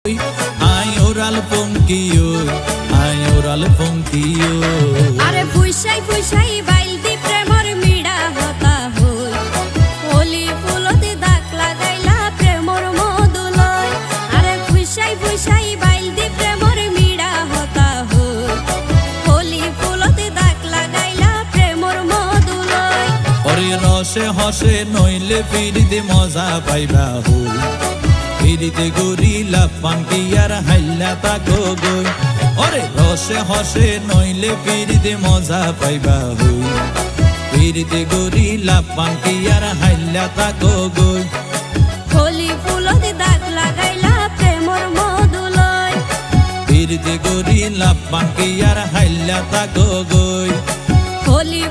Ay oral ponkiyo, ay oral ponkiyo. আরে ফুইসাই ফুইসাই বাইলদি প্রেমর মিড়া হতা হই হোলি ফুলতে দাগ লাগাইলা প্রেমর মধুলয় আরে ফুইসাই ফুইসাই বাইলদি প্রেমর মিড়া হতা হই হোলি ফুলতে দাগ লাগাইলা প্রেমর মধুলয় ওরে রসে হসে নইলে ফিরিতে মজা পাইবা হই ফিরিতে গরিলা পানকি আর হাইলা তাকো গই ওরে রসে হসে নইলে ফিরিতে মজা পাইবা হই ফিরিতে গরিলা পানকি আর হাইলা তাকো গই হোলি ফুলতে দাগ লাগাইলা প্রেমর মধুলয় ফিরিতে গরিলা পানকি আর হাইলা তাকো গই হোলি